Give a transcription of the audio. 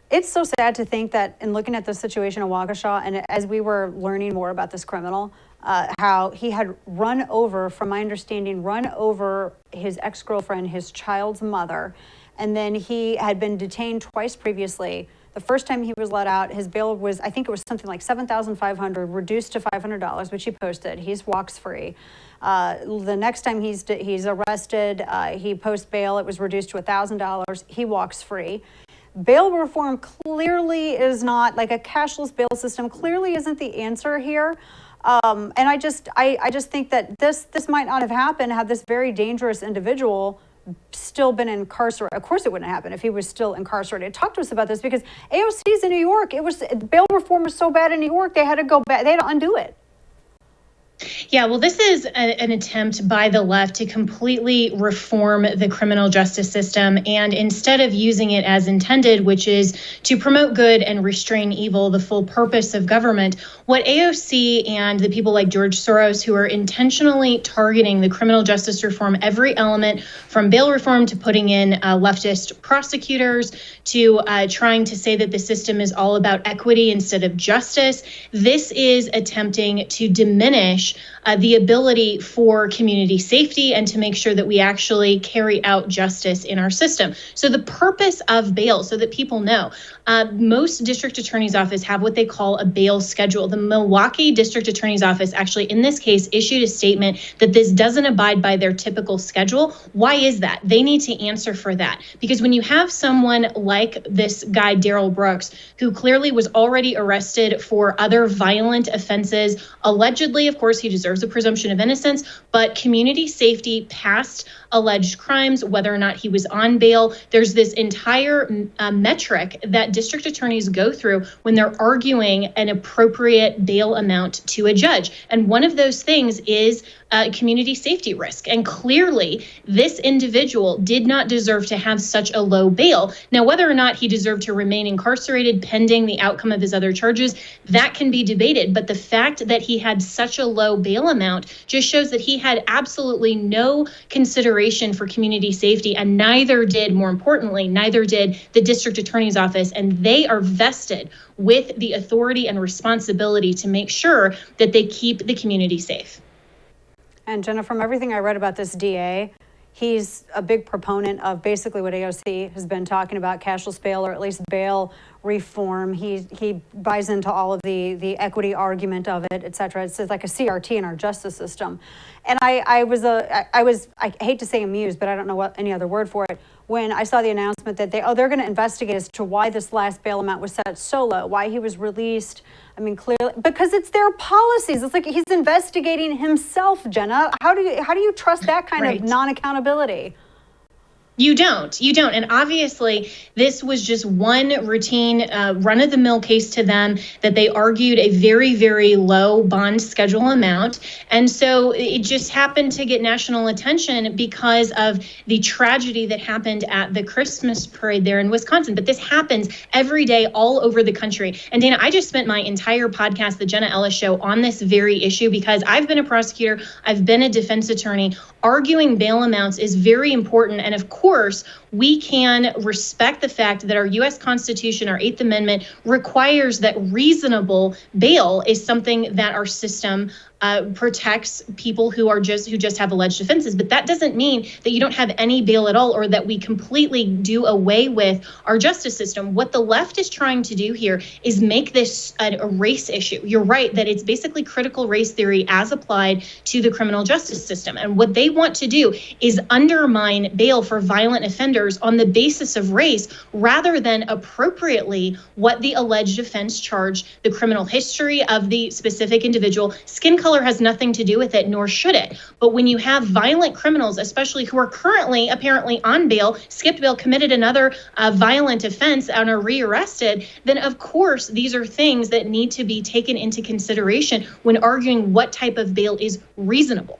It's so sad to think that in looking at the situation in Waukesha, and as we were learning more about this criminal, how he had run over, from my understanding, run over his ex-girlfriend, his child's mother, and then he had been detained twice previously. The first time he was let out, his bail was, I think it was something like $7,500, reduced to $500, which he posted. He's walks free. The next time he's arrested, he posts bail. It was reduced to $1,000. He walks free. Bail reform clearly is not, like a cashless bail system clearly isn't the answer here. And I just think that this might not have happened had this very dangerous individual still been incarcerated. Of course it wouldn't happen if he was still incarcerated. Talk to us about this, because AOC's in New York. Bail reform was so bad in New York, they had to go back, they had to undo it. Yeah, well, this is an attempt by the left to completely reform the criminal justice system. And instead of using it as intended, which is to promote good and restrain evil, the full purpose of government, what AOC and the people like George Soros, who are intentionally targeting the criminal justice reform, every element from bail reform to putting in leftist prosecutors to trying to say that the system is all about equity instead of justice, this is attempting to diminish the ability for community safety and to make sure that we actually carry out justice in our system. So the purpose of bail, so that people know, most district attorney's office have what they call a bail schedule. The Milwaukee District Attorney's Office actually, in this case, issued a statement that this doesn't abide by their typical schedule. Why is that? They need to answer for that. Because when you have someone like this guy, Darrell Brooks, who clearly was already arrested for other violent offenses, allegedly, of course, he deserves a presumption of innocence, but community safety past alleged crimes, whether or not he was on bail, there's this entire metric that district attorneys go through when they're arguing an appropriate bail amount to a judge. And one of those things is community safety risk. And clearly, this individual did not deserve to have such a low bail. Now, whether or not he deserved to remain incarcerated pending the outcome of his other charges, that can be debated. But the fact that he had such a low bail amount just shows that he had absolutely no consideration for community safety, and neither did the district attorney's office. And they are vested with the authority and responsibility to make sure that they keep the community safe. And Jenna, from everything I read about this DA, he's a big proponent of basically what AOC has been talking about, cashless bail, or at least bail reform. He buys into all of the equity argument of it, et cetera. It's like a CRT in our justice system. And I hate to say amused, but I don't know what any other word for it, when I saw the announcement that they're going to investigate as to why this last bail amount was set so low, why he was released. I mean, clearly, because it's their policies. It's like he's investigating himself, Jenna. How do you trust that kind of non-accountability? You don't. And obviously, this was just one routine run-of-the-mill case to them that they argued a very, very low bond schedule amount. And so it just happened to get national attention because of the tragedy that happened at the Christmas parade there in Wisconsin. But this happens every day all over the country. And Dana, I just spent my entire podcast, The Jenna Ellis Show, on this very issue because I've been a prosecutor, I've been a defense attorney. Arguing bail amounts is very important. And of course, we can respect the fact that our U.S. Constitution, our Eighth Amendment, requires that reasonable bail is something that our system protects people who just have alleged offenses. But that doesn't mean that you don't have any bail at all, or that we completely do away with our justice system. What the left is trying to do here is make this a race issue. You're right that it's basically critical race theory as applied to the criminal justice system. And what they want to do is undermine bail for violent offenders on the basis of race, rather than appropriately what the alleged offense charged, the criminal history of the specific individual. Skin color has nothing to do with it, nor should it. But when you have violent criminals, especially who are currently apparently on bail, skipped bail, committed another violent offense and are rearrested, then of course these are things that need to be taken into consideration when arguing what type of bail is reasonable.